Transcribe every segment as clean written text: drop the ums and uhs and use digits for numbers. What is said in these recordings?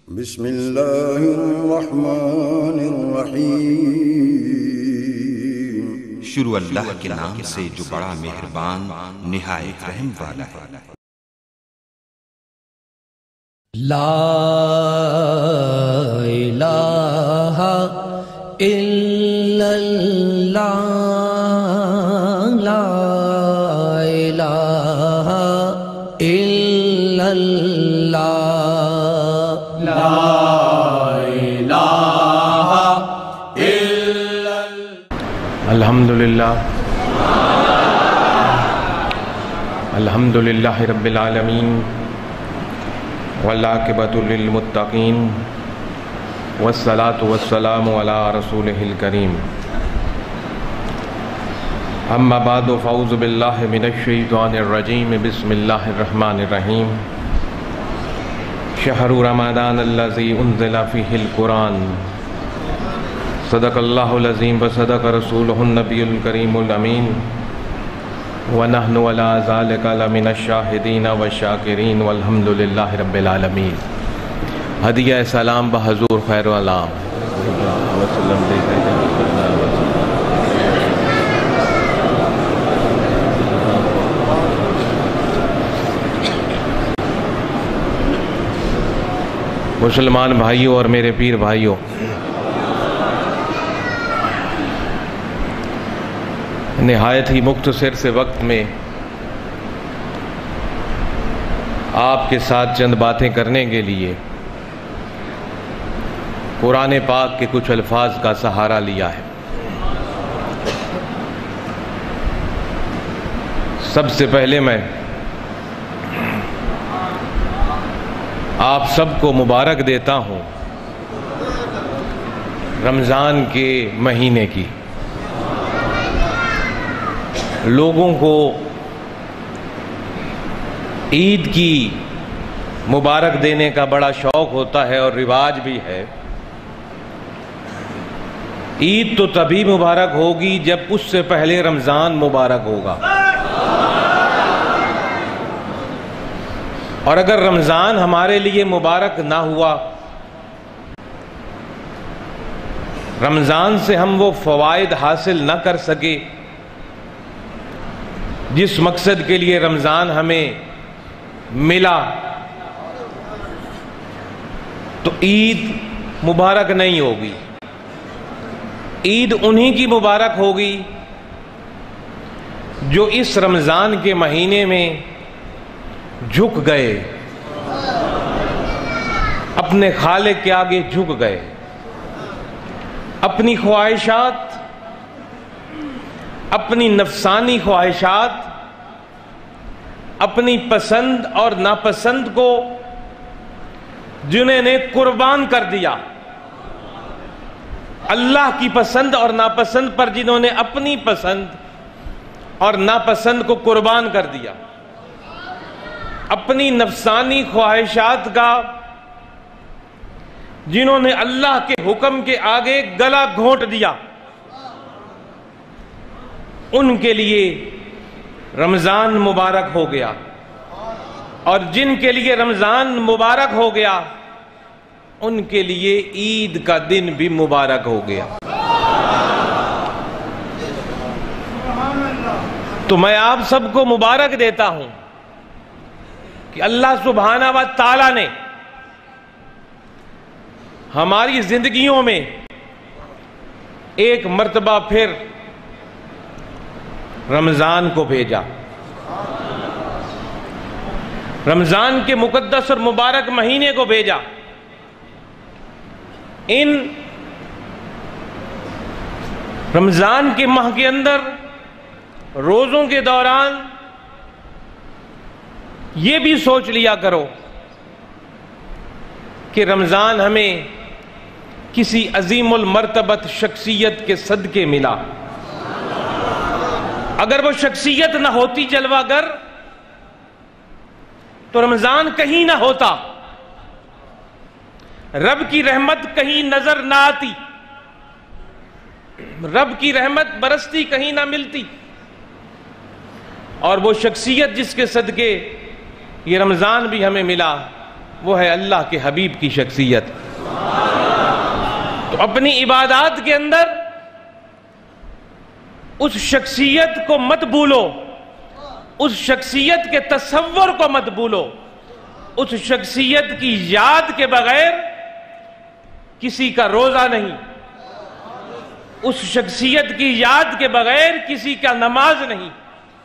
بسم اللہ الرحمن الرحیم۔ شروع اللہ کے نام سے جو بڑا مہربان نہایت رحم والا ہے۔ لا الہ الا اللہ، لا الہ الا اللہ، لا الہ الا اللہ۔ الحمدللہ الحمدللہ رب العالمین، والعاقبۃ للمتقین، والصلاة والسلام علی رسولہ الکریم۔ اما بعد فاعوذ باللہ من الشیطان الرجیم، بسم اللہ الرحمن الرحیم۔ شہر رمضان الذی انزل فیہ القرآن، صدق اللہ العظیم وصدق رسولہ النبی الکریم الامین، وَنَحْنُ عَلَىٰ ذَلِكَ لَمِنَ الشَّاهِدِينَ وَالشَّاكِرِينَ وَالْحَمْدُ لِلَّهِ رَبِّ الْعَالَمِينَ۔ ہدیہ سلام بحضور خیر والعام مسلمان بھائیوں اور میرے پیر بھائیوں، نہایت ہی مختصر سے وقت میں آپ کے ساتھ چند باتیں کرنے کے لیے قرآن پاک کے کچھ الفاظ کا سہارا لیا ہے۔ سب سے پہلے میں آپ سب کو مبارک دیتا ہوں رمضان کے مہینے کی۔ لوگوں کو عید کی مبارک دینے کا بڑا شوق ہوتا ہے اور رواج بھی ہے۔ عید تو تبھی مبارک ہوگی جب اس سے پہلے رمضان مبارک ہوگا، اور اگر رمضان ہمارے لیے مبارک نہ ہوا، رمضان سے ہم وہ فوائد حاصل نہ کر سکے جس مقصد کے لیے رمضان ہمیں ملا، تو عید مبارک نہیں ہوگی۔ عید انہی کی مبارک ہوگی جو اس رمضان کے مہینے میں جھک گئے، اپنے خالق کے آگے جھک گئے، اپنی خواہشات، اپنی نفسانی خواہشات، اپنی پسند اور ناپسند کو جنہوں نے قربان کر دیا، اللہ کی پسند اور ناپسند پر جنہوں نے اپنی پسند اور ناپسند کو قربان کر دیا، اپنی نفسانی خواہشات کا جنہوں نے اللہ کے حکم کے آگے گلا گھونٹ دیا، ان کے لیے رمضان مبارک ہو گیا، اور جن کے لیے رمضان مبارک ہو گیا ان کے لیے عید کا دن بھی مبارک ہو گیا۔ تو میں آپ سب کو مبارک دیتا ہوں کہ اللہ سبحانہ و تعالی نے ہماری زندگیوں میں ایک مرتبہ پھر رمضان کو بھیجا، رمضان کے مقدس اور مبارک مہینے کو بھیجا۔ ان رمضان کے ماہ کے اندر روزوں کے دوران یہ بھی سوچ لیا کرو کہ رمضان ہمیں کسی عظیم المرتبت شخصیت کے صدقے ملا۔ اگر وہ شخصیت نہ ہوتی جلوہ گر تو رمضان کہیں نہ ہوتا، رب کی رحمت کہیں نظر نہ آتی، رب کی رحمت برستی کہیں نہ ملتی، اور وہ شخصیت جس کے صدقے یہ رمضان بھی ہمیں ملا وہ ہے اللہ کے حبیب کی شخصیت. تو اپنی عبادات کے اندر اس شخصیت کو مت بھولو، اس شخصیت کے تصور کو مت بھولو. اس شخصیت کی یاد کے بغیر کسی کا روزہ نہیں، اس شخصیت کی یاد کے بغیر کسی کا نماز نہیں،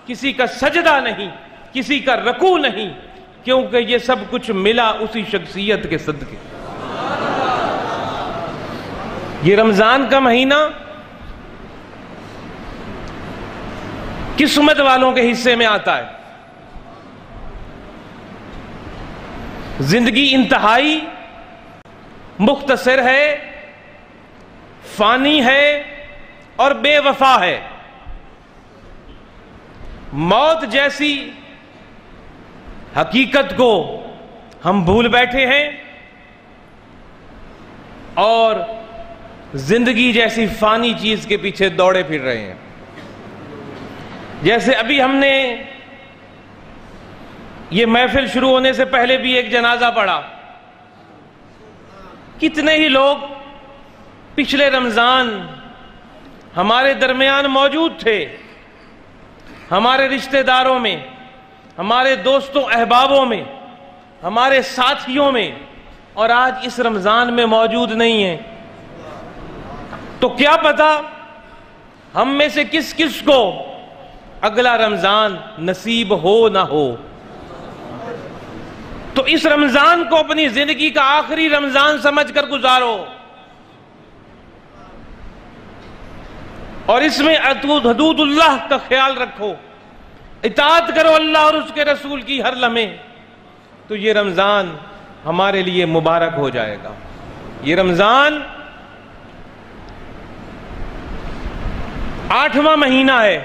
کسی کا سجدہ نہیں، کسی کا رکوع نہیں، کیونکہ یہ سب کچھ ملا اسی شخصیت کے صدقے. یہ رمضان کا مہینہ قسمت والوں کے حصے میں آتا ہے. زندگی انتہائی مختصر ہے، فانی ہے اور بے وفا ہے. موت جیسی حقیقت کو ہم بھول بیٹھے ہیں اور زندگی جیسی فانی چیز کے پیچھے دوڑے پھر رہے ہیں. جیسے ابھی ہم نے یہ محفل شروع ہونے سے پہلے بھی ایک جنازہ پڑھا. کتنے ہی لوگ پچھلے رمضان ہمارے درمیان موجود تھے، ہمارے رشتہ داروں میں، ہمارے دوستوں احبابوں میں، ہمارے ساتھیوں میں، اور آج اس رمضان میں موجود نہیں ہیں. تو کیا پتا ہم میں سے کس کس کو اگلا رمضان نصیب ہو نہ ہو. تو اس رمضان کو اپنی زندگی کا آخری رمضان سمجھ کر گزارو، اور اس میں حدود اللہ کا خیال رکھو، اطاعت کرو اللہ اور اس کے رسول کی ہر لمحے. تو یہ رمضان ہمارے لیے مبارک ہو جائے گا. یہ رمضان 8واں مہینہ ہے.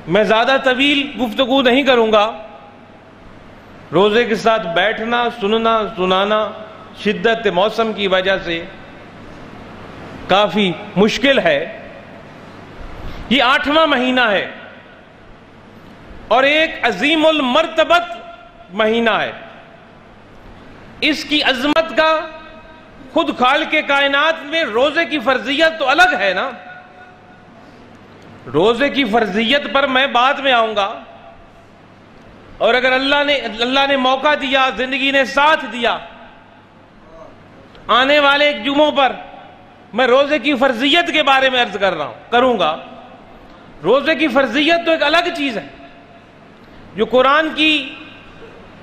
میں زیادہ طویل گفتگو نہیں کروں گا. روزے کے ساتھ بیٹھنا، سننا، سنانا شدت موسم کی وجہ سے کافی مشکل ہے. یہ 8واں مہینہ ہے اور ایک عظیم المرتبت مہینہ ہے. اس کی عظمت کا خود خالق کائنات میں روزے کی فرضیت تو الگ ہے نا. روزے کی فرضیت پر میں بعد میں آؤں گا، اور اگر اللہ نے موقع دیا، زندگی نے ساتھ دیا، آنے والے ایک جمعوں پر میں روزے کی فرضیت کے بارے میں عرض کروں گا. روزے کی فرضیت تو ایک الگ چیز ہے جو قرآن کی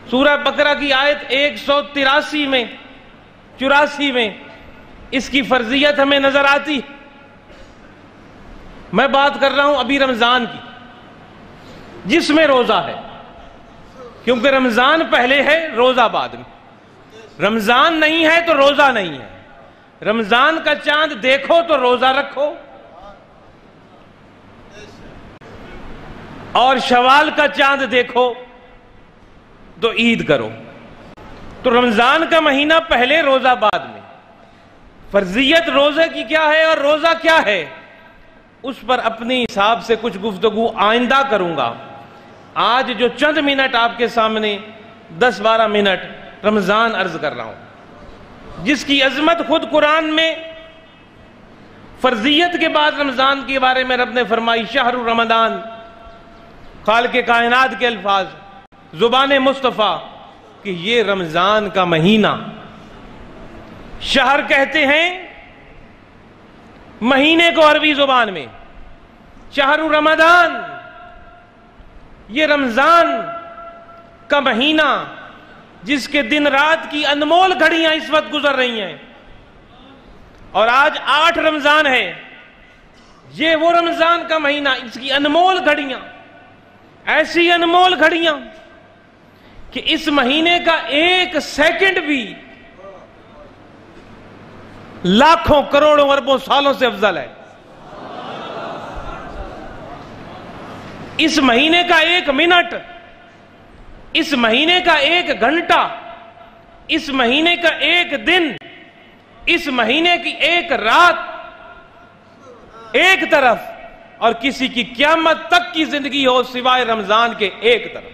سورہ بقرہ کی آیت 183 میں 84 میں اس کی فرضیت ہمیں نظر آتی. میں بات کر رہا ہوں ابھی رمضان کی، جس میں روزہ ہے، کیونکہ رمضان پہلے ہے، روزہ بعد میں. رمضان نہیں ہے تو روزہ نہیں ہے. رمضان کا چاند دیکھو تو روزہ رکھو، اور شوال کا چاند دیکھو تو عید کرو. تو رمضان کا مہینہ پہلے، روزہ بعد میں. فرضیت روزے کی کیا ہے اور روزہ کیا ہے، اس پر اپنی حساب سے کچھ گفتگو آئندہ کروں گا. آج جو چند منٹ آپ کے سامنے 10-12 منٹ رمضان عرض کر رہا ہوں، جس کی عظمت خود قرآن میں فرضیت کے بعد رمضان کے بارے میں رب نے فرمائی، شہر رمضان، خالق کائنات کے الفاظ، زبان مصطفیٰ، کہ یہ رمضان کا مہینہ. شہر کہتے ہیں مہینے کو عربی زبان میں، شہر رمضان، یہ رمضان کا مہینہ جس کے دن رات کی انمول گھڑیاں اس وقت گزر رہی ہیں، اور آج 8 رمضان ہے. یہ وہ رمضان کا مہینہ، اس کی انمول گھڑیاں، ایسی انمول گھڑیاں کہ اس مہینے کا ایک سیکنڈ بھی لاکھوں کروڑوں اربوں سالوں سے افضل ہے. اس مہینے کا ایک منٹ، اس مہینے کا ایک گھنٹہ، اس مہینے کا ایک دن، اس مہینے کی ایک رات ایک طرف، اور کسی کی قیامت تک کی زندگی ہو سوائے رمضان کے ایک طرف.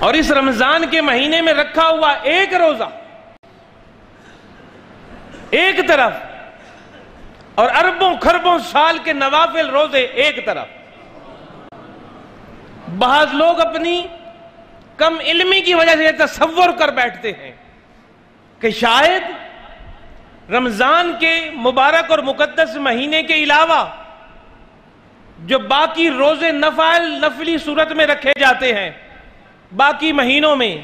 اور اس رمضان کے مہینے میں رکھا ہوا ایک روزہ ایک طرف اور اربوں خربوں سال کے نوافل روزے ایک طرف۔ بعض لوگ اپنی کم علمی کی وجہ سے تصور کر بیٹھتے ہیں کہ شاید رمضان کے مبارک اور مقدس مہینے کے علاوہ جو باقی روزے نفلی صورت میں رکھے جاتے ہیں باقی مہینوں میں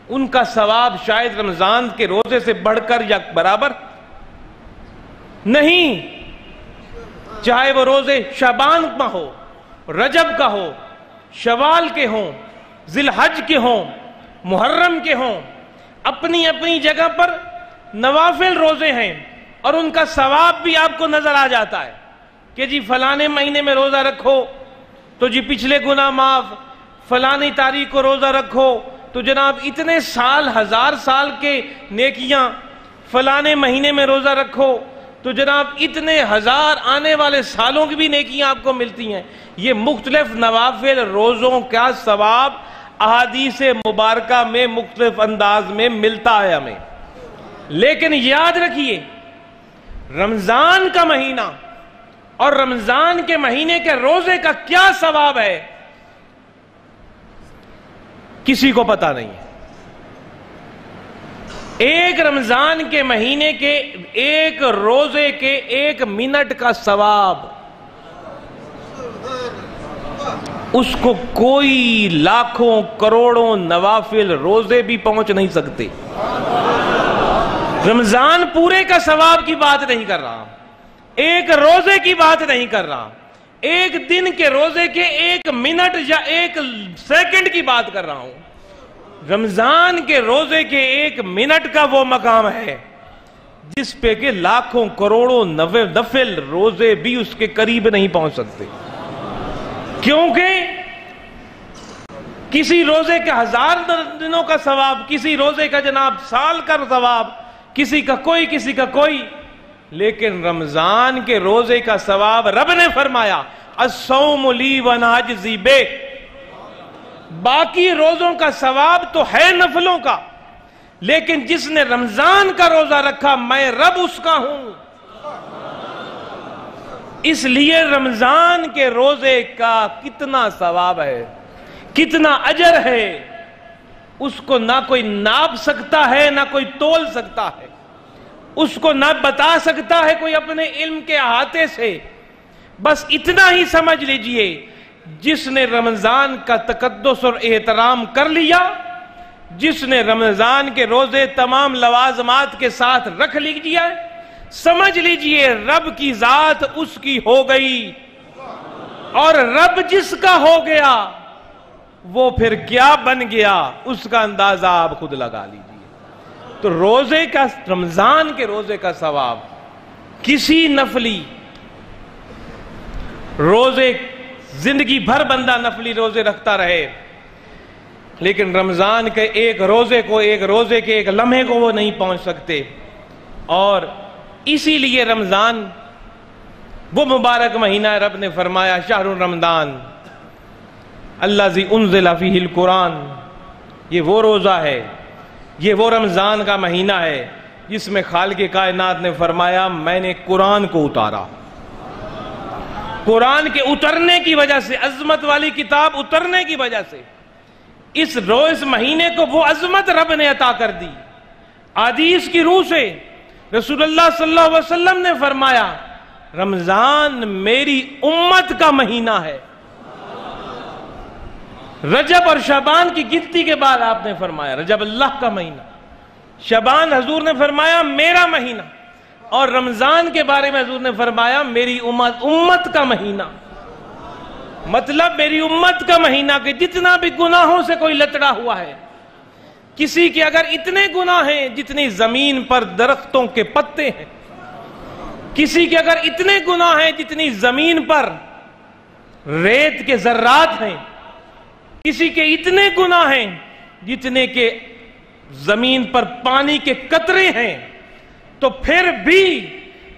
ان کا ثواب شاید رمضان کے روزے سے بڑھ کر یا برابر نہیں، چاہے وہ روزے شعبان کا ہو، رجب کا ہو، شوال کے ہوں، ذی الحج کے ہوں، محرم کے ہوں، اپنی اپنی جگہ پر نوافل روزے ہیں اور ان کا ثواب بھی آپ کو نظر آ جاتا ہے کہ جی فلانے مہینے میں روزہ رکھو تو جی پچھلے گناہ معاف، فلانی تاریخ کو روزہ رکھو تو جناب اتنے سال ہزار سال کے نیکیاں، فلانے مہینے میں روزہ رکھو تو جناب اتنے ہزار آنے والے سالوں کی بھی نیکیاں آپ کو ملتی ہیں۔ یہ مختلف نوافل روزوں کا ثواب احادیث مبارکہ میں مختلف انداز میں ملتا ہے ہمیں، لیکن یاد رکھیے رمضان کا مہینہ اور رمضان کے مہینے کے روزے کا کیا ثواب ہے کسی کو پتا نہیں ہے۔ ایک رمضان کے مہینے کے ایک روزے کے 1 منٹ کا ثواب اس کو کوئی لاکھوں کروڑوں نوافل روزے بھی پہنچ نہیں سکتے۔ رمضان پورے کا ثواب کی بات نہیں کر رہا، ایک روزے کی بات نہیں کر رہا، ایک دن کے روزے کے 1 منٹ یا 1 سیکنڈ کی بات کر رہا ہوں۔ رمضان کے روزے کے 1 منٹ کا وہ مقام ہے جس پہ کہ لاکھوں کروڑوں نفل روزے بھی اس کے قریب نہیں پہنچ سکتے، کیونکہ کسی روزے کا 1000 دنوں کا ثواب، کسی روزے کا جناب سال کا ثواب، کسی کا کوئی، لیکن رمضان کے روزے کا ثواب رب نے فرمایا الصوم لی وانا اجزی بہ۔ باقی روزوں کا ثواب تو ہے نفلوں کا، لیکن جس نے رمضان کا روزہ رکھا میں رب اس کا ہوں۔ اس لیے رمضان کے روزے کا کتنا ثواب ہے، کتنا اجر ہے، اس کو نہ کوئی ناپ سکتا ہے نہ کوئی تول سکتا ہے، اس کو نہ بتا سکتا ہے کوئی اپنے علم کے احاطے سے۔ بس اتنا ہی سمجھ لیجئے جس نے رمضان کا تقدس اور احترام کر لیا، جس نے رمضان کے روزے تمام لوازمات کے ساتھ رکھ لیجئے، سمجھ لیجئے رب کی ذات اس کی ہو گئی، اور رب جس کا ہو گیا وہ پھر کیا بن گیا اس کا اندازہ آپ خود لگا لیجئے۔ تو روزے کا، رمضان کے روزے کا ثواب کسی نفلی روزے، زندگی بھر بندہ نفلی روزے رکھتا رہے لیکن رمضان کے ایک روزے کے ایک لمحے کو وہ نہیں پہنچ سکتے۔ اور اسی لیے رمضان وہ مبارک مہینہ رب نے فرمایا شہر رمضان الذی انزل فیہ القرآن، یہ وہ روزہ ہے، یہ وہ رمضان کا مہینہ ہے جس میں خالق کائنات نے فرمایا میں نے قرآن کو اتارا۔ قرآن کے اترنے کی وجہ سے، عظمت والی کتاب اترنے کی وجہ سے اس مہینے کو وہ عظمت رب نے عطا کر دی۔ حدیث کی روح سے رسول اللہ صلی اللہ علیہ وسلم نے فرمایا رمضان میری امت کا مہینہ ہے۔ رجب اور شعبان کی گنتی کے بعد آپ نے فرمایا رجب اللہ کا مہینہ، شعبان حضور نے فرمایا میرا مہینہ، اور رمضان کے بارے میں حضور نے فرمایا میری امت کا مہینہ۔ مطلب میری امت کا مہینہ کہ جتنا بھی گناہوں سے کوئی لتڑا ہوا ہے، کسی کے اگر اتنے گناہ ہیں جتنی زمین پر درختوں کے پتے ہیں، کسی کے اگر اتنے گناہ ہیں جتنی زمین پر ریت کے ذرات ہیں، کسی کے اتنے گناہ ہیں جتنے کے زمین پر پانی کے قطرے ہیں، تو پھر بھی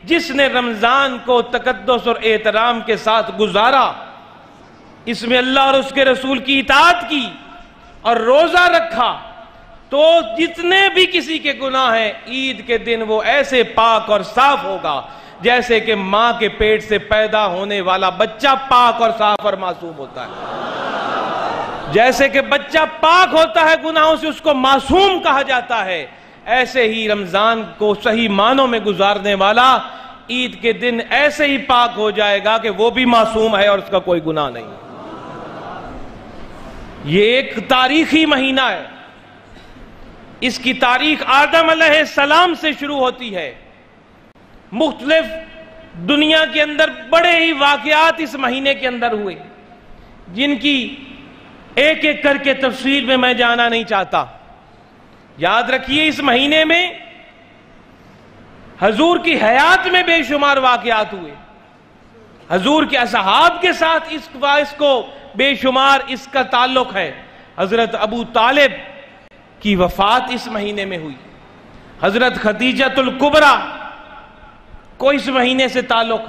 جس نے رمضان کو تقدس اور احترام کے ساتھ گزارا، اس میں اللہ اور اس کے رسول کی اطاعت کی، اور روزہ رکھا تو جتنے بھی کسی کے گناہ ہیں عید کے دن وہ ایسے پاک اور صاف ہوگا جیسے کہ ماں کے پیٹ سے پیدا ہونے والا بچہ پاک اور صاف اور معصوم ہوتا ہے. جیسے کہ بچہ پاک ہوتا ہے گناہوں سے، اس کو معصوم کہا جاتا ہے، ایسے ہی رمضان کو صحیح معنوں میں گزارنے والا عید کے دن ایسے ہی پاک ہو جائے گا کہ وہ بھی معصوم ہے اور اس کا کوئی گناہ نہیں. یہ ایک تاریخی مہینہ ہے. اس کی تاریخ آدم علیہ السلام سے شروع ہوتی ہے. مختلف دنیا کے اندر بڑے ہی واقعات اس مہینے کے اندر ہوئے جن کی ایک ایک کر کے تفصیل میں میں جانا نہیں چاہتا. یاد رکھیے اس مہینے میں حضور کی حیات میں بے شمار واقعات ہوئے. حضور کے اصحاب کے ساتھ اس کو بے شمار اس کا تعلق ہے. حضرت ابو طالب کی وفات اس مہینے میں ہوئی. حضرت خدیجۃ الکبریٰ کو اس مہینے سے تعلق.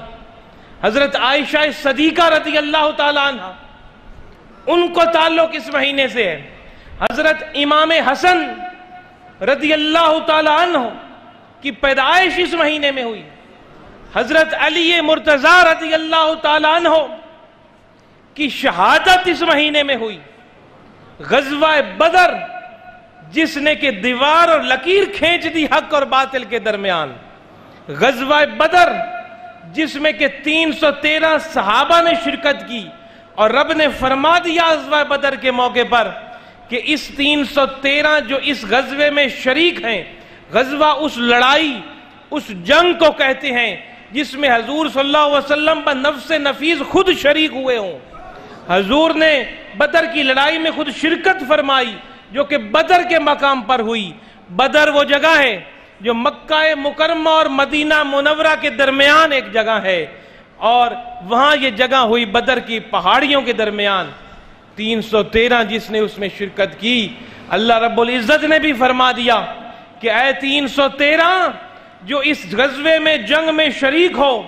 حضرت عائشہ صدیقہ رضی اللہ تعالیٰ عنہ ان کو تعلق اس مہینے سے ہے. حضرت امام حسن رضی اللہ تعالیٰ عنہ کی پیدائش اس مہینے میں ہوئی. حضرت علی مرتضیٰ رضی اللہ تعالیٰ عنہ کی شہادت اس مہینے میں ہوئی. غزوہ بدر جس نے کہ دیوار اور لکیر کھینچ دی حق اور باطل کے درمیان. غزوہ بدر جس میں کہ 313 صحابہ نے شرکت کی اور رب نے فرما دیا غزوہ بدر کے موقع پر کہ اس 313 جو اس غزوے میں شریک ہیں، غزوہ اس لڑائی اس جنگ کو کہتے ہیں جس میں حضور صلی اللہ علیہ وسلم بنفس نفیس خود شریک ہوئے ہوں. حضور نے بدر کی لڑائی میں خود شرکت فرمائی جو کہ بدر کے مقام پر ہوئی. بدر وہ جگہ ہے جو مکہ مکرمہ اور مدینہ منورہ کے درمیان ایک جگہ ہے، اور وہاں یہ جگہ ہوئی بدر کی پہاڑیوں کے درمیان. 313 جس نے اس میں شرکت کی، اللہ رب العزت نے بھی فرما دیا کہ اے 313 جو اس غزوے میں جنگ میں شریک ہو،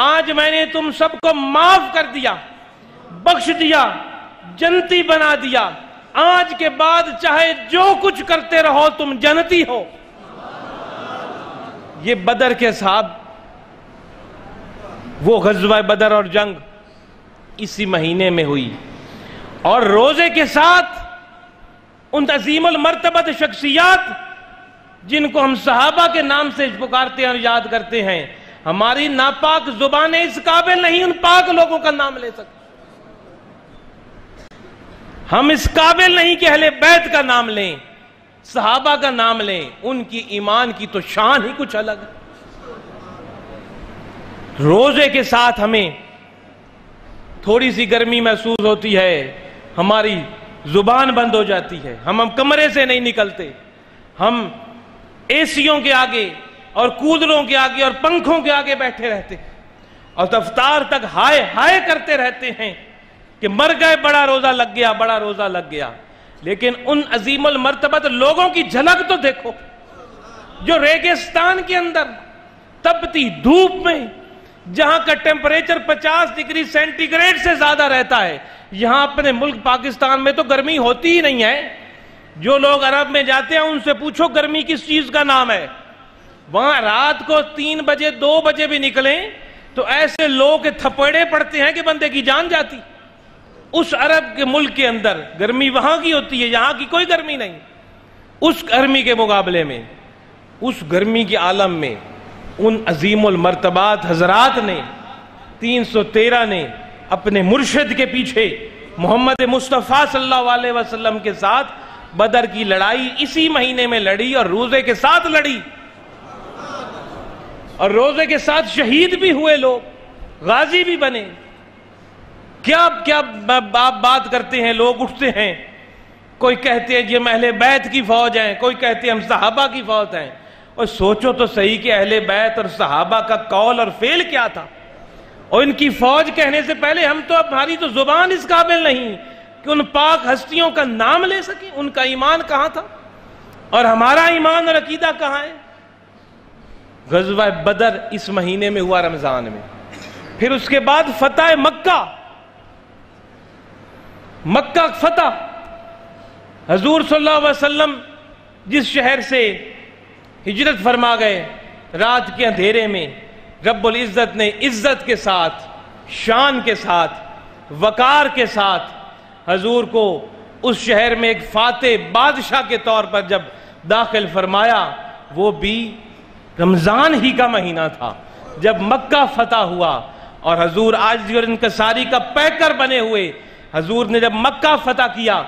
آج میں نے تم سب کو معاف کر دیا، بخش دیا، جنتی بنا دیا. آج کے بعد چاہے جو کچھ کرتے رہو تم جنتی ہو. یہ بدر کے صاحب وہ غزوہ بدر اور جنگ اسی مہینے میں ہوئی. اور روزے کے ساتھ ان عظیم المرتبت شخصیات جن کو ہم صحابہ کے نام سے پکارتے ہیں اور یاد کرتے ہیں، ہماری ناپاک زبانیں اس قابل نہیں ان پاک لوگوں کا نام لے سکتے. ہم اس قابل نہیں کہ اہل بیت کا نام لیں، صحابہ کا نام لیں. ان کی ایمان کی تو شان ہی کچھ الگ ہے. روزے کے ساتھ ہمیں تھوڑی سی گرمی محسوس ہوتی ہے، ہماری زبان بند ہو جاتی ہے، ہم کمرے سے نہیں نکلتے، ہم اے سیوں کے آگے اور کولروں کے آگے اور پنکھوں کے آگے بیٹھے رہتے ہیں اور افطار تک ہائے ہائے کرتے رہتے ہیں کہ مر گئے، بڑا روزہ لگ گیا، بڑا روزہ لگ گیا. لیکن ان عظیم المرتبت لوگوں کی جھلک تو دیکھو جو ریگستان کے اندر تپتی دھوپ میں، جہاں کا ٹیمپریچر 50 ڈگری سینٹی گریڈ سے زیادہ رہتا ہے. یہاں اپنے ملک پاکستان میں تو گرمی ہوتی ہی نہیں ہے. جو لوگ عرب میں جاتے ہیں ان سے پوچھو گرمی کس چیز کا نام ہے. وہاں رات کو 3 بجے 2 بجے بھی نکلیں تو ایسے لوگ تھپڑے پڑتے ہیں کہ بندے کی جان جاتی. اس عرب کے ملک کے اندر گرمی وہاں کی ہوتی ہے، یہاں کی کوئی گرمی نہیں. اس گرمی کے مقابلے میں، اس گرمی کے عالم میں ان عظیم المرتبات حضرات نے 313 نے اپنے مرشد کے پیچھے محمد مصطفیٰ صلی اللہ علیہ وسلم کے ساتھ بدر کی لڑائی اسی مہینے میں لڑی اور روزے کے ساتھ لڑی. اور روزے کے ساتھ شہید بھی ہوئے، لوگ غازی بھی بنے. کیا آپ بات کرتے ہیں، لوگ اٹھتے ہیں، کوئی کہتے ہیں یہ اہل بیت کی فوج ہیں، کوئی کہتے ہیں ہم صحابہ کی فوج ہیں. اور سوچو تو صحیح کہ اہل بیت اور صحابہ کا قول اور فعل کیا تھا. اور ان کی فوج کہنے سے پہلے ہماری تو زبان اس قابل نہیں کہ ان پاک ہستیوں کا نام لے سکیں. ان کا ایمان کہاں تھا اور ہمارا ایمان اور عقیدہ کہاں ہے. غزوہ بدر اس مہینے میں ہوا، رمضان میں. پھر اس کے بعد فتح مکہ فتح حضور صلی اللہ علیہ وسلم جس شہر سے ہجرت فرما گئے، رات کے اندھیرے میں رب العزت نے عزت کے ساتھ، شان کے ساتھ، وقار کے ساتھ حضور کو اس شہر میں ایک فاتح بادشاہ کے طور پر جب داخل فرمایا، وہ بھی رمضان ہی کا مہینہ تھا جب مکہ فتح ہوا، اور حضور عاجزی اور انکساری کا پیکر بنے ہوئے حضور نے جب مکہ فتح کیا،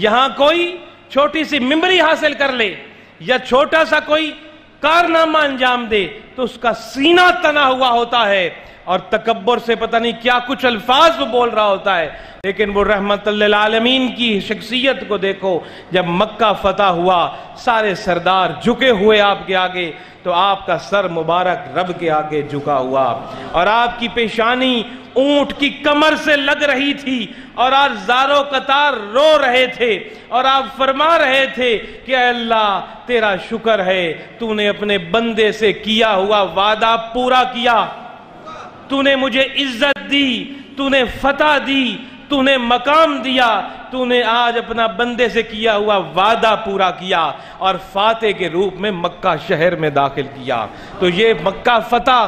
یہاں کوئی چھوٹی سی ممبری حاصل کر لے یا چھوٹا سا کوئی کارنامہ انجام دے تو اس کا سینہ تنا ہوا ہوتا ہے اور تکبر سے پتہ نہیں کیا کچھ الفاظ وہ بول رہا ہوتا ہے، لیکن وہ رحمت للعالمین کی شخصیت کو دیکھو، جب مکہ فتح ہوا سارے سردار جھکے ہوئے آپ کے آگے، تو آپ کا سر مبارک رب کے آگے جھکا ہوا، اور آپ کی پیشانی اونٹ کی کمر سے لگ رہی تھی، اور آپ زاروں قطار رو رہے تھے، اور آپ فرما رہے تھے کہ اے اللہ تیرا شکر ہے، تو نے اپنے بندے سے کیا ہوا وعدہ پورا کیا، تو نے مجھے عزت دی، تو نے فتح دی، تو نے مقام دیا، تو نے آج اپنا بندے سے کیا ہوا وعدہ پورا کیا اور فاتح کے روپ میں مکہ شہر میں داخل کیا۔ تو یہ مکہ فتح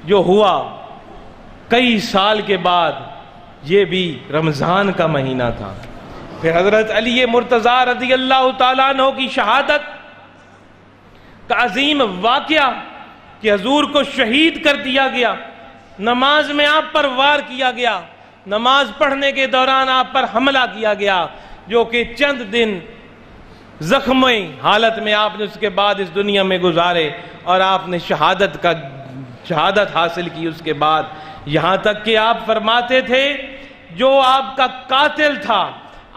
جو ہوا کئی سال کے بعد، یہ بھی رمضان کا مہینہ تھا۔ پھر حضرت علی مرتضیٰ رضی اللہ تعالیٰ عنہ کی شہادت کا عظیم واقعہ کہ حضور کو شہید کر دیا گیا، نماز میں آپ پر وار کیا گیا، نماز پڑھنے کے دوران آپ پر حملہ کیا گیا، جو کہ چند دن زخمی حالت میں آپ نے اس کے بعد اس دنیا میں گزارے، اور آپ نے شہادت حاصل کی اس کے بعد، یہاں تک کہ آپ فرماتے تھے جو آپ کا قاتل تھا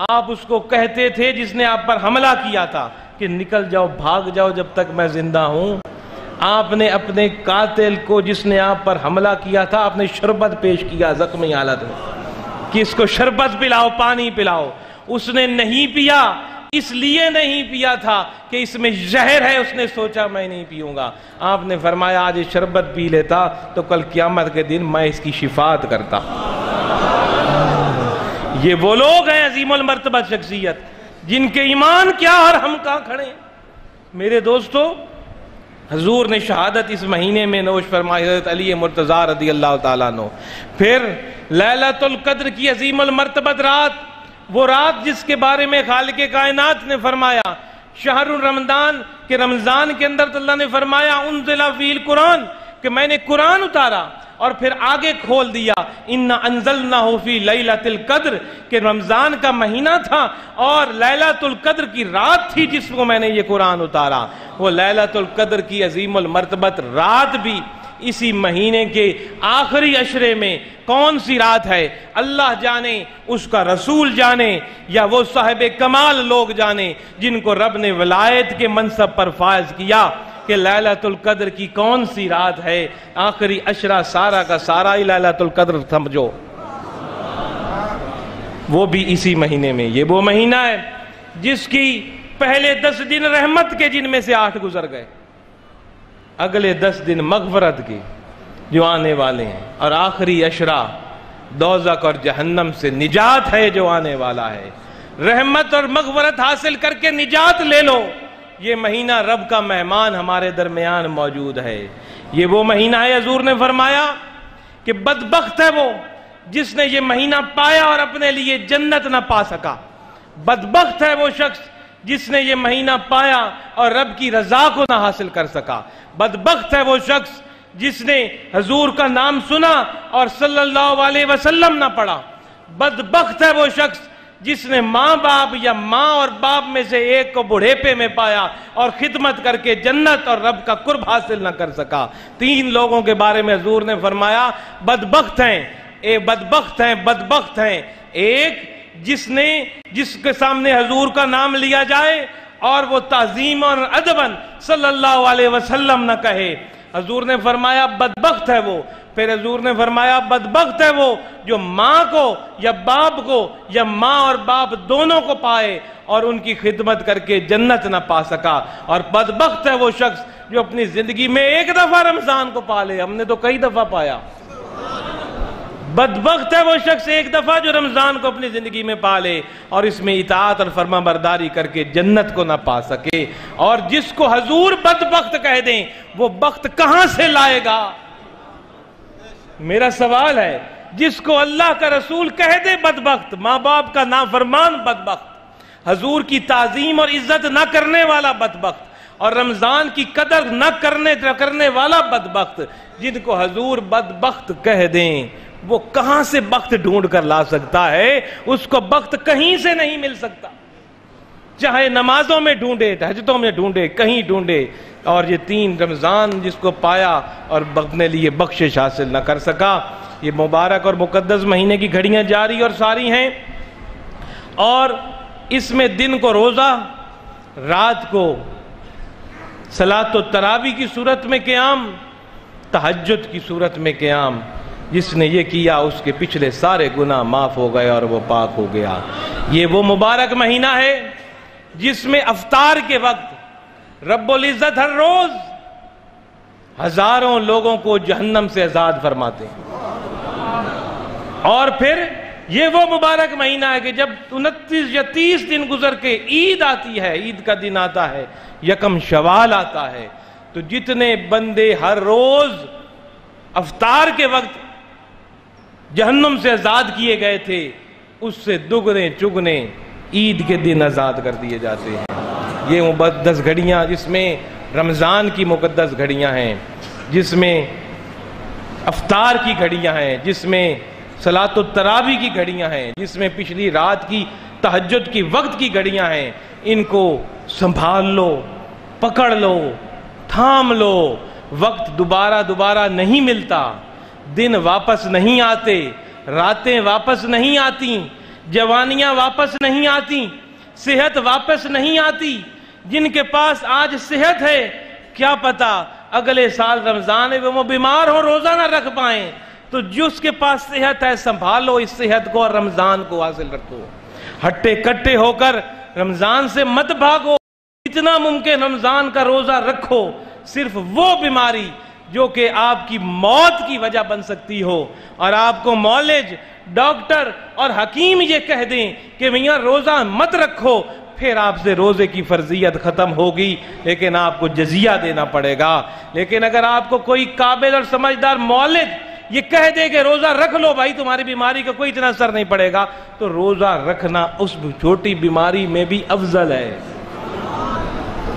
آپ اس کو کہتے تھے جس نے آپ پر حملہ کیا تھا کہ نکل جاؤ، بھاگ جاؤ جب تک میں زندہ ہوں۔ آپ نے اپنے قاتل کو جس نے آپ پر حملہ کیا تھا آپ نے شربت پیش کیا زخمی حالت میں کہ اس کو شربت پلاؤ، پانی پلاؤ، اس نے نہیں پیا، اس لیے نہیں پیا تھا کہ اس میں زہر ہے، اس نے سوچا میں نہیں پیوں گا۔ آپ نے فرمایا آج یہ شربت پی لیتا تو کل قیامت کے دن میں اس کی شفاعت کرتا۔ یہ وہ لوگ ہیں عظیم المرتبہ شخصیت جن کے ایمان کیا اور ہم کہاں کھڑے ہیں۔ میرے دوستو، حضور نے شہادت اس مہینے میں نوش فرمائی، حضرت علی مرتضیٰ رضی اللہ تعالیٰ عنہ۔ پھر لیلۃ القدر کی عظیم المرتبہ رات، وہ رات جس کے بارے میں خالق کائنات نے فرمایا شہر رمضان، کہ رمضان کے اندر اللہ نے فرمایا انزل فیہ القرآن، کہ میں نے قرآن اتارا، اور پھر آگے کھول دیا انا انزلناہ فی لیلۃ القدر، کہ رمضان کا مہینہ تھا اور لیلۃ القدر کی رات تھی جس کو میں نے یہ قرآن اتارا۔ وہ لیلۃ القدر کی عظیم المرتبت رات بھی اسی مہینے کے آخری عشرے میں کون سی رات ہے اللہ جانے، اس کا رسول جانے، یا وہ صاحب کمال لوگ جانے جن کو رب نے ولایت کے منصب پر فائز کیا کہ لیلۃ القدر کی کون سی رات ہے۔ آخری عشرہ سارا کا سارا ہی لیلۃ القدر سمجھو، وہ بھی اسی مہینے میں۔ یہ وہ مہینہ ہے جس کی پہلے 10 دن رحمت کے جن میں سے 8 گزر گئے، اگلے 10 دن مغفرت کے جو آنے والے ہیں، اور آخری عشرہ دوزخ اور جہنم سے نجات ہے جو آنے والا ہے۔ رحمت اور مغفرت حاصل کر کے نجات لے لو، یہ مہینہ رب کا مہمان ہمارے درمیان موجود ہے۔ یہ وہ مہینہ ہے، حضور نے فرمایا کہ بدبخت ہے وہ جس نے یہ مہینہ پایا اور اپنے لیے جنت نہ پا سکا، بدبخت ہے وہ شخص جس نے یہ مہینہ پایا اور رب کی رضا کو نہ حاصل کر سکا، بدبخت ہے وہ شخص جس نے حضور کا نام سنا اور صلی اللہ علیہ وسلم نہ پڑھا، بدبخت ہے وہ شخص جس نے ماں باپ یا ماں اور باپ میں سے ایک کو بڑھیپے میں پایا اور خدمت کر کے جنت اور رب کا قرب حاصل نہ کر سکا۔ 3 لوگوں کے بارے میں حضور نے فرمایا بدبخت ہیں، بدبخت ہیں۔ ایک جس کے سامنے حضور کا نام لیا جائے اور وہ تعظیم اور ادباً صلی اللہ علیہ وسلم نہ کہے، حضور نے فرمایا بدبخت ہے وہ۔ پھر حضور نے فرمایا بدبخت ہے وہ جو ماں کو یا باپ کو یا ماں اور باپ دونوں کو پائے اور ان کی خدمت کر کے جنت نہ پا سکا، اور بدبخت ہے وہ شخص جو اپنی زندگی میں 1 دفعہ رمضان کو پا لے، ہم نے تو کئی دفعہ پایا۔ بدبخت ہے وہ شخص ایک دفعہ جو رمضان کو اپنی زندگی میں پالے اور اس میں اطاعت اور فرما برداری کر کے جنت کو نہ پا سکے. اور جس کو حضور بدبخت کہہ دیں وہ بخت کہاں سے لائے گا؟ میرا سوال ہے، جس کو اللہ کا رسول کہہ دے بدبخت، ماں باپ کا نافرمان بدبخت، حضور کی تعظیم اور عزت نہ کرنے والا بدبخت، اور رمضان کی قدر نہ کرنے والا بدبخت، جن کو حضور بدبخت کہہ دیں وہ کہاں سے بخت ڈھونڈ کر لا سکتا ہے؟ اس کو بخت کہیں سے نہیں مل سکتا، چاہے نمازوں میں ڈھونڈے، تہجدوں میں ڈھونڈے، کہیں ڈھونڈے. اور یہ 3 رمضان جس کو پایا اور اپنے لیے بخشش حاصل نہ کر سکا. یہ مبارک اور مقدس مہینے کی گھڑیاں جاری اور ساری ہیں، اور اس میں دن کو روزہ، رات کو صلاۃ التراویح کی صورت میں قیام، تہجد کی صورت میں قیام. جس نے یہ کیا اس کے پچھلے سارے گناہ معاف ہو گئے اور وہ پاک ہو گیا. یہ وہ مبارک مہینہ ہے جس میں افطار کے وقت رب العزت ہر روز ہزاروں لوگوں کو جہنم سے آزاد فرماتے ہیں. اور پھر یہ وہ مبارک مہینہ ہے کہ جب 29 یا 30 دن گزر کے عید آتی ہے، عید کا دن آتا ہے، 1 شوال آتا ہے، تو جتنے بندے ہر روز افطار کے وقت جہنم سے آزاد کیے گئے تھے اس سے دگنے چگنے عید کے دن آزاد کر دیے جاتے ہیں. یہ مقدس گھڑیاں جس میں رمضان کی مقدس گھڑیاں ہیں، جس میں افطار کی گھڑیاں ہیں، جس میں صلاۃ التراویح کی گھڑیاں ہیں، جس میں پچھلی رات کی تہجد کی وقت کی گھڑیاں ہیں، ان کو سنبھال لو، پکڑ لو، تھام لو. وقت دوبارہ نہیں ملتا، دن واپس نہیں آتے، راتیں واپس نہیں آتی، جوانیاں واپس نہیں آتی، صحت واپس نہیں آتی. جن کے پاس آج صحت ہے کیا پتا اگلے سال رمضان ہے وہ بیمار ہو، روزہ نہ رکھ پائیں. تو جس کے پاس صحت ہے سنبھالو اس صحت کو اور رمضان کو حاصل رکھو. ہٹے کٹے ہو کر رمضان سے مت بھاگو، جتنا ممکن رمضان کا روزہ رکھو. صرف وہ بیماری جو کہ آپ کی موت کی وجہ بن سکتی ہو اور آپ کو معالج، ڈاکٹر اور حکیم یہ کہہ دیں کہ میاں روزہ مت رکھو، پھر آپ سے روزے کی فرضیت ختم ہوگی لیکن آپ کو جزیہ دینا پڑے گا. لیکن اگر آپ کو کوئی قابل اور سمجھدار معالج یہ کہہ دے کہ روزہ رکھ لو بھائی، تمہاری بیماری کا کوئی اتنا اثر نہیں پڑے گا، تو روزہ رکھنا اس چھوٹی بیماری میں بھی افضل ہے.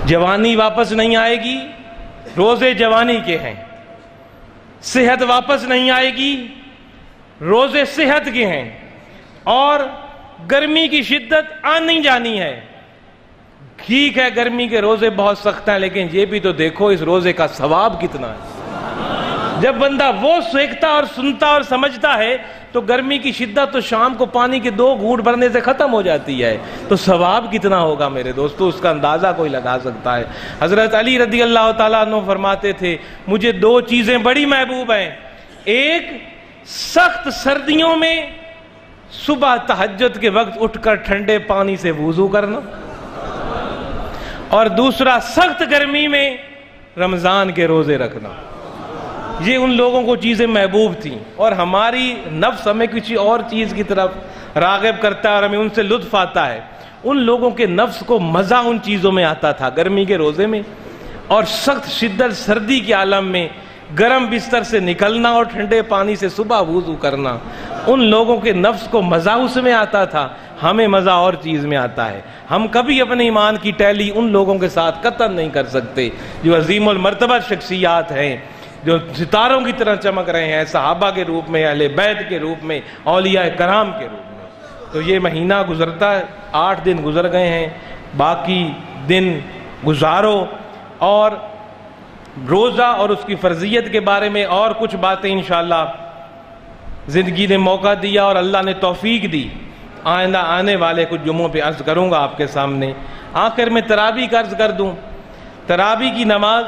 جوانی واپس نہیں آئے گی، روزے جوانی کے ہیں. صحت واپس نہیں آئے گی، روزے صحت کے ہیں. اور گرمی کی شدت آنی جانی ہے. ٹھیک ہے گرمی کے روزے بہت سخت ہیں، لیکن یہ بھی تو دیکھو اس روزے کا ثواب کتنا ہے. جب بندہ وہ سیکھتا اور سنتا اور سمجھتا ہے تو گرمی کی شدت تو شام کو پانی کے 2 گھونٹ بھرنے سے ختم ہو جاتی ہے. تو ثواب کتنا ہوگا میرے دوستو، اس کا اندازہ کوئی لگا سکتا ہے. حضرت علی رضی اللہ تعالیٰ عنہ فرماتے تھے مجھے 2 چیزیں بڑی محبوب ہیں. ایک سخت سردیوں میں صبح تہجد کے وقت اٹھ کر ٹھنڈے پانی سے وضو کرنا، اور دوسرا سخت گرمی میں رمضان کے روزے رکھنا. یہ ان لوگوں کو چیزیں محبوب تھیں، اور ہماری نفس ہمیں کسی اور چیز کی طرف راغب کرتا ہے اور ہمیں ان سے لطف آتا ہے. ان لوگوں کے نفس کو مزہ ان چیزوں میں آتا تھا، گرمی کے روزے میں اور سخت شدت سردی کے عالم میں گرم بستر سے نکلنا اور ٹھنڈے پانی سے صبح وضو کرنا. ان لوگوں کے نفس کو مزہ اس میں آتا تھا، ہمیں مزہ اور چیز میں آتا ہے. ہم کبھی اپنے ایمان کی ٹیلی ان لوگوں کے ساتھ قطع نہیں کر سکتے جو عظیم المرتبہ شخصیات ہیں، جو ستاروں کی طرح چمک رہے ہیں، صحابہ کے روپ میں، اہل بیت کے روپ میں، اولیاء کرام کے روپ میں. تو یہ مہینہ گزرتا ہے، 8 دن گزر گئے ہیں، باقی دن گزارو. اور روزہ اور اس کی فرضیت کے بارے میں اور کچھ باتیں انشاءاللہ زندگی نے موقع دیا اور اللہ نے توفیق دی، آئندہ آنے والے کچھ جمعوں پہ عرض کروں گا آپ کے سامنے. آخر میں تراویح کا عرض کر دوں. تراویح کی نماز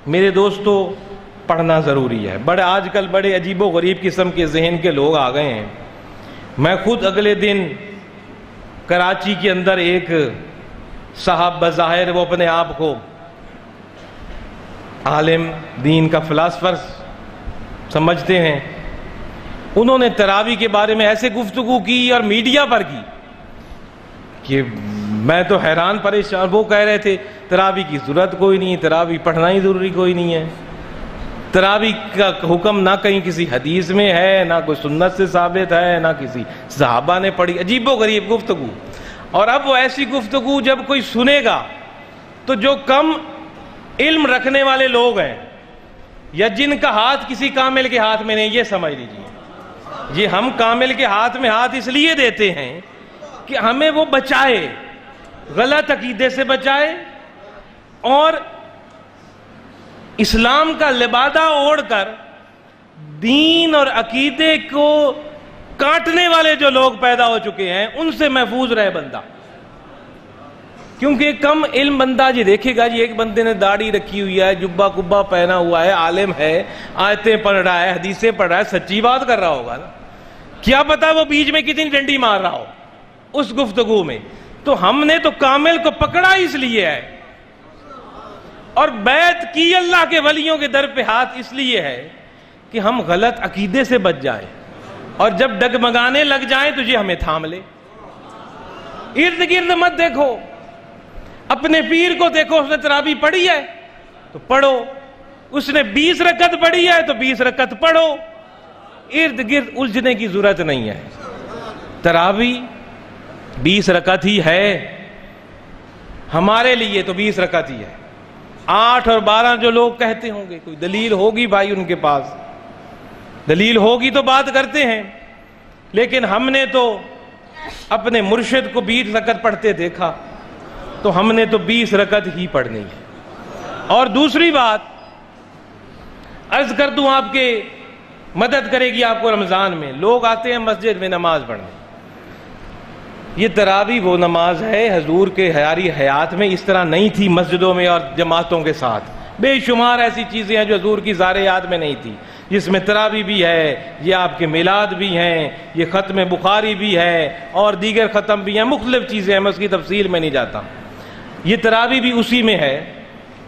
میرے دوستو پڑھنا ضروری ہے. آج کل بڑے عجیب و غریب قسم کے ذہن کے لوگ آ گئے ہیں. میں خود اگلے دن کراچی کے اندر ایک صاحب بظاہر وہ اپنے آپ کو عالم دین کا فلاسفر سمجھتے ہیں، انہوں نے تراویح کے بارے میں ایسے گفتگو کی اور میڈیا پر کی کہ میں تو حیران پریشان. وہ کہہ رہے تھے تراویح کی ضرورت کوئی نہیں، تراویح پڑھنا ہی ضروری کوئی نہیں ہے، تراویح کا حکم نہ کہیں کسی حدیث میں ہے، نہ کوئی سنت سے ثابت ہے، نہ کسی صحابہ نے پڑھی. عجیب و غریب گفتگو. اور اب وہ ایسی گفتگو جب کوئی سنے گا تو جو کم علم رکھنے والے لوگ ہیں یا جن کا ہاتھ کسی کامل کے ہاتھ میں نہیں، یہ سمجھ لیجیے یہ ہم کامل کے ہاتھ میں ہاتھ اس لیے دیتے ہیں کہ ہمیں وہ بچائے، غلط عقیدے سے بچائے اور اسلام کا لبادہ اوڑھ کر دین اور عقیدے کو کاٹنے والے جو لوگ پیدا ہو چکے ہیں ان سے محفوظ رہے بندہ. کیونکہ کم علم بندہ جی دیکھے گا جی ایک بندے نے داڑھی رکھی ہوئی ہے، جبہ کبا پہنا ہوا ہے، عالم ہے، آیتیں پڑھ رہا ہے، حدیثیں پڑھ رہا ہے، سچی بات کر رہا ہوگا نا، کیا پتا وہ بیچ میں کتنی ڈنڈی مار رہا ہو اس گفتگو میں. تو ہم نے تو کامل کو پکڑا اس لیے ہے اور بیعت کی اللہ کے ولیوں کے در پہ ہاتھ اس لیے ہے کہ ہم غلط عقیدے سے بچ جائیں اور جب ڈگمگانے لگ جائیں تو یہ ہمیں تھام لے. ارد گرد مت دیکھو، اپنے پیر کو دیکھو، اس نے تراویح پڑھی ہے تو پڑھو، اس نے 20 رکعت پڑھی ہے تو 20 رکعت پڑھو. ارد گرد الجھنے کی ضرورت نہیں ہے. تراویح 20 رکعت ہی ہے ہمارے لیے، تو 20 رکعت ہی ہے. 8 اور 12 جو لوگ کہتے ہوں گے، کوئی دلیل ہوگی بھائی ان کے پاس، دلیل ہوگی تو بات کرتے ہیں. لیکن ہم نے تو اپنے مرشد کو 20 رکعت پڑھتے دیکھا تو ہم نے تو 20 رکعت ہی پڑھنی ہے. اور دوسری بات عرض کر دوں، آپ کے مدد کرے گی آپ کو. رمضان میں لوگ آتے ہیں مسجد میں نماز پڑھنے. یہ تراویح وہ نماز ہے حضور کے حیاری حیات میں اس طرح نہیں تھی مسجدوں میں اور جماعتوں کے ساتھ. بے شمار ایسی چیزیں ہیں جو حضور کی زار یاد میں نہیں تھی، جس میں تراویح بھی ہے، یہ آپ کے میلاد بھی ہیں، یہ ختم بخاری بھی ہے اور دیگر ختم بھی ہیں، مختلف چیزیں ہیں، میں اس کی تفصیل میں نہیں جاتا. یہ تراویح بھی اسی میں ہے.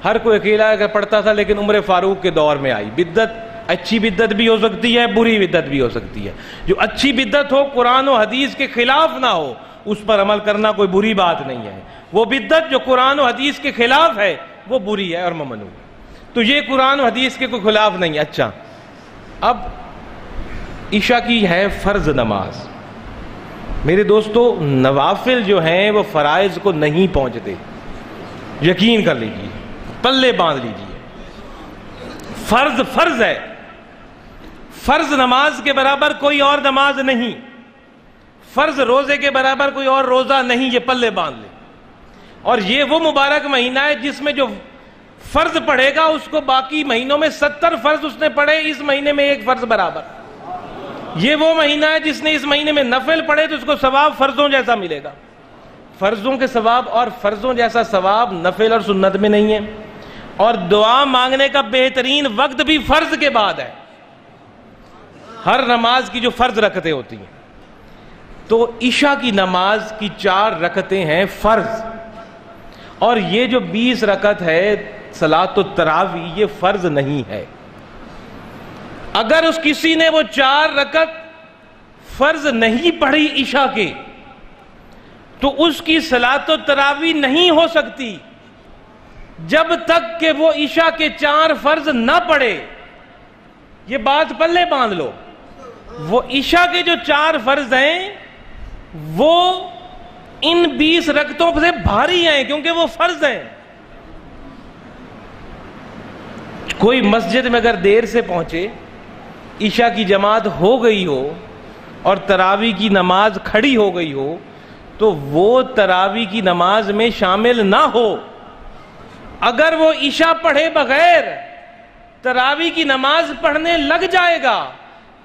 ہر کوئی اکیلا اگر پڑھتا تھا، لیکن عمر فاروق کے دور میں آئی. بدعت اچھی بدعت بھی ہو سکتی ہے، بری بدعت بھی ہو سکتی ہے. جو اچھی بدعت ہو، قرآن و حدیث کے خلاف نہ ہو، اس پر عمل کرنا کوئی بری بات نہیں ہے. وہ بدعت جو قرآن و حدیث کے خلاف ہے وہ بری ہے اور ممنوع. تو یہ قرآن و حدیث کے کوئی خلاف نہیں. اچھا، اب عشاء کی ہے فرض نماز. میرے دوستو، نوافل جو ہیں وہ فرائض کو نہیں پہنچتے، یقین کر لیجئے، پلے باندھ لیجئے. فرض فرض ہے. فرض نماز کے برابر کوئی اور نماز نہیں. فرض روزے کے برابر کوئی اور روزہ نہیں. یہ پلے باندھ لے. اور یہ وہ مبارک مہینہ ہے جس میں جو فرض پڑھے گا اس کو باقی مہینوں میں 70 فرض اس نے پڑھے، اس مہینے میں 1 فرض برابر. یہ وہ مہینہ ہے جس نے اس مہینے میں نفل پڑھے تو اس کو ثواب فرضوں جیسا ملے گا. فرضوں کے ثواب اور فرضوں جیسا ثواب نفل اور سنت میں نہیں ہے. اور دعا مانگنے کا بہترین وقت بھی فرض کے بعد ہے. ہر نماز کی جو فرض رکعتیں ہوتی ہیں، تو عشاء کی نماز کی 4 رکعتیں ہیں فرض. اور یہ جو 20 رکعت ہے صلاۃ التراویح، یہ فرض نہیں ہے. اگر اس کسی نے وہ 4 رکعت فرض نہیں پڑھی عشاء کے تو اس کی صلاۃ التراویح نہیں ہو سکتی جب تک کہ وہ عشاء کے 4 فرض نہ پڑھے. یہ بات پلے باندھ لو. وہ عشاء کے جو 4 فرض ہیں وہ ان 20 رکعتوں سے بھاری ہیں کیونکہ وہ فرض ہیں. کوئی مسجد میں اگر دیر سے پہنچے، عشاء کی جماعت ہو گئی ہو اور تراویح کی نماز کھڑی ہو گئی ہو تو وہ تراویح کی نماز میں شامل نہ ہو. اگر وہ عشاء پڑھے بغیر تراویح کی نماز پڑھنے لگ جائے گا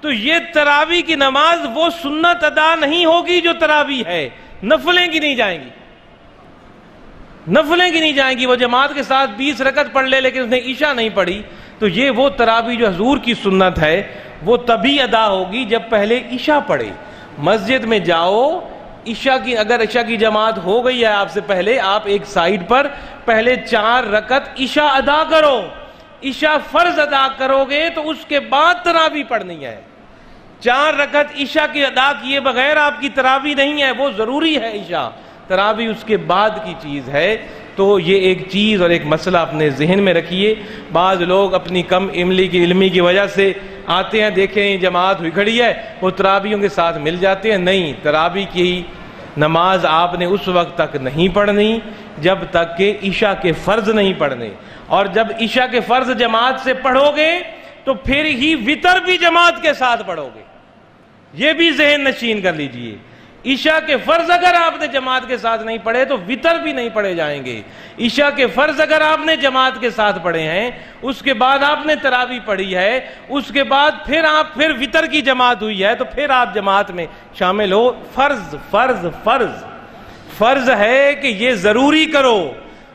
تو یہ تراویح کی نماز وہ سنت ادا نہیں ہوگی جو تراویح ہے. نفلیں گنی جائیں گی، نفلیں گنی جائیں گی. وہ جماعت کے ساتھ 20 رکعت پڑھ لے لیکن اس نے عشاء نہیں پڑھی تو یہ وہ تراویح جو حضور کی سنت ہے وہ تبھی ادا ہوگی جب پہلے عشاء پڑھے. مسجد میں جاؤ، اگر عشاء کی جماعت ہو گئی ہے آپ سے پہلے، آپ ایک سائیڈ پر پہلے 4 رکعت عشاء ادا کرو. عشاء فرض ادا کرو گے تو اس کے بعد تراویح پڑھنی ہے. 4 رکعت عشاء کے ادا کیے بغیر آپ کی تراویح نہیں ہے، وہ ضروری ہے عشاء، تراویح اس کے بعد کی چیز ہے۔ تو یہ ایک چیز اور ایک مسئلہ اپنے ذہن میں رکھیے۔ بعض لوگ اپنی کم علمی کی وجہ سے آتے ہیں، دیکھیں جماعت ہوئی کھڑی ہے، وہ تراویحوں کے ساتھ مل جاتے ہیں۔ نہیں، تراویح کی نماز آپ نے اس وقت تک نہیں پڑھنی جب تک کہ عشاء کے فرض نہیں پڑھنے، اور جب عشاء کے فرض جماعت سے پڑھو گے تو پھر ہی وتر بھی جماعت کے ساتھ پڑھو گے۔ یہ بھی ذہن نشین کر لیجئے، عشاء کے فرض اگر آپ نے جماعت کے ساتھ نہیں پڑھے تو وتر بھی نہیں پڑھے جائیں گے۔ عشاء کے فرض اگر آپ نے جماعت کے ساتھ پڑھے ہیں، اس کے بعد آپ نے تراویح پڑھی ہے، اس کے بعد پھر وتر کی جماعت ہوئی ہے، تو پھر آپ جماعت میں شامل ہو۔ فرض فرض فرض فرض ہے کہ یہ ضروری کرو،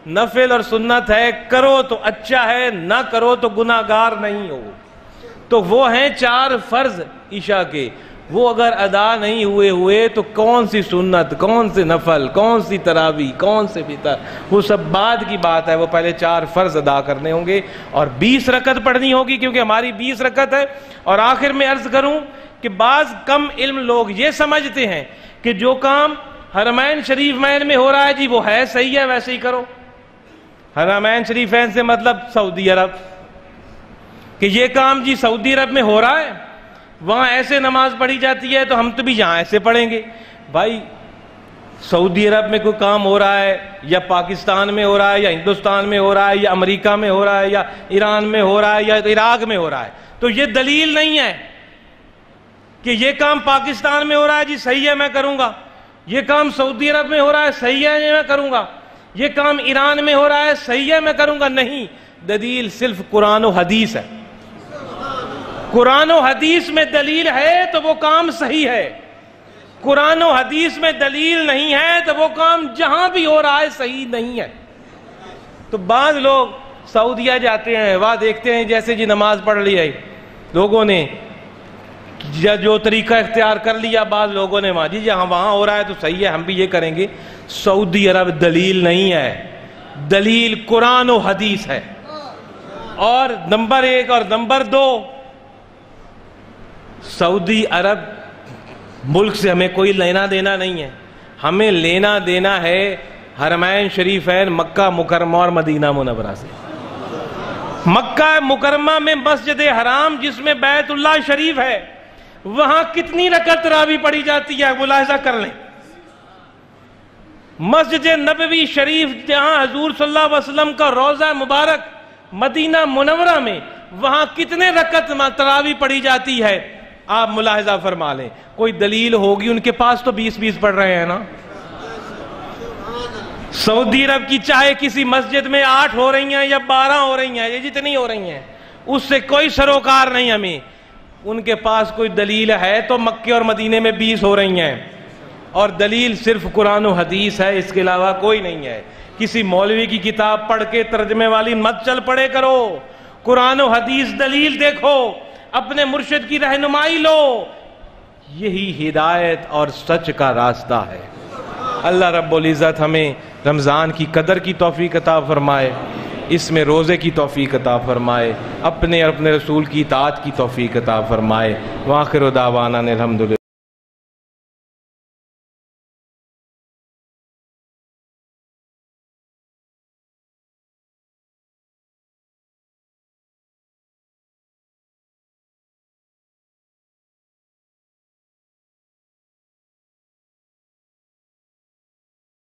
نفل اور سنت ہے، کرو تو اچھا ہے، نہ کرو تو گناہگار نہیں ہو۔ تو وہ ہیں 4 فرض عشاء کے، وہ اگر ادا نہیں ہوئے تو کون سی سنت، کون سے نفل، کون سی تراویح، کون سے وتر، وہ سب بعد کی بات ہے۔ وہ پہلے 4 فرض ادا کرنے ہوں گے اور 20 رکعت پڑھنی ہوگی، کیونکہ ہماری 20 رکعت ہے۔ اور آخر میں عرض کروں کہ بعض کم علم لوگ یہ سمجھتے ہیں کہ جو کام حرمین شریفین میں ہو رہا ہے جی وہ ہے صحیح ہے، ویسے ہی کرو۔ حرمین شریفین سے مطلب سعودی عرب، کہ یہ کام جی سعودی عرب میں ہو رہا ہے، وہاں ایسے نماز پڑھی جاتی ہے تو ہم تو بھی یہاں ایسے پڑھیں گے۔ بھائی سعودی عرب میں کوئی کام ہو رہا ہے، یا پاکستان میں ہو رہا ہے، یا ہندوستان میں ہو رہا ہے، یا امریکہ میں ہو رہا ہے، یا ایران میں ہو رہا ہے، یا عراق میں ہو رہا ہے، تو یہ دلیل نہیں ہے کہ یہ کام پاکستان میں ہو رہا ہے جی صحیح ہے میں کروں گا، یہ کام سعودی عرب میں ہو رہا ہے صحیح ہے میں کروں گا، یہ کام ایران میں ہو رہا ہے صحیح ہے میں کروں گا۔ نہیں، دلیل صرف قرآن و حدیث ہے۔ قرآن و حدیث میں دلیل ہے تو وہ کام صحیح ہے، قرآن و حدیث میں دلیل نہیں ہے تو وہ کام جہاں بھی ہو رہا ہے صحیح نہیں ہے۔ تو بعض لوگ سعودیہ جاتے ہیں، وہاں دیکھتے ہیں جیسے جی نماز پڑھ لی ہے لوگوں نے، جو طریقہ اختیار کر لیا بعض لوگوں نے، وہاں جی جہاں وہاں ہو رہا ہے تو صحیح ہے ہم بھی یہ کریں گے۔ سعودی عرب دلیل نہیں ہے، دلیل قرآن و حدیث ہے۔ اور نمبر 1 اور نمبر 2، سعودی عرب ملک سے ہمیں کوئی لینا دینا نہیں ہے، ہمیں لینا دینا ہے حرمین شریفین مکہ مکرمہ اور مدینہ منورہ سے۔ مکہ مکرمہ میں مسجد حرام جس میں بیت اللہ شریف ہے، وہاں کتنی رکعت تراویح پڑھی جاتی ہے ملاحظہ کر لیں۔ مسجد نبوی شریف جہاں حضور صلی اللہ علیہ وسلم کا روضہ مبارک مدینہ منورہ میں، وہاں کتنے رکعت تراویح پڑھی جاتی ہے آپ ملاحظہ فرما لیں۔ کوئی دلیل ہوگی، ان کے پاس تو 20 پڑھ رہے ہیں نا۔ سعودی عرب کی چاہے کسی مسجد میں 8 ہو رہی ہیں یا 12 ہو رہی ہیں، یہ جتنی ہو رہی ہیں، اس سے کوئی سروکار نہیں ہمیں۔ ان کے پاس کوئی دلیل ہے تو مکے اور مدینے میں 20 ہو رہی ہیں، اور دلیل صرف قرآن و حدیث ہے، اس کے علاوہ کوئی نہیں ہے۔ کسی مولوی کی کتاب پڑھ کے ترجمے والی مت چل پڑے کرو، قرآن و حدیث دلیل دیکھو، اپنے مرشد کی رہنمائی لو، یہی ہدایت اور سچ کا راستہ ہے۔ اللہ رب العزت ہمیں رمضان کی قدر کی توفیق عطا فرمائے، اس میں روزے کی توفیق عطا فرمائے، اپنے اور اپنے رسول کی اطاعت کی توفیق عطا فرمائے۔ وآخر دعوانا الحمدللہ۔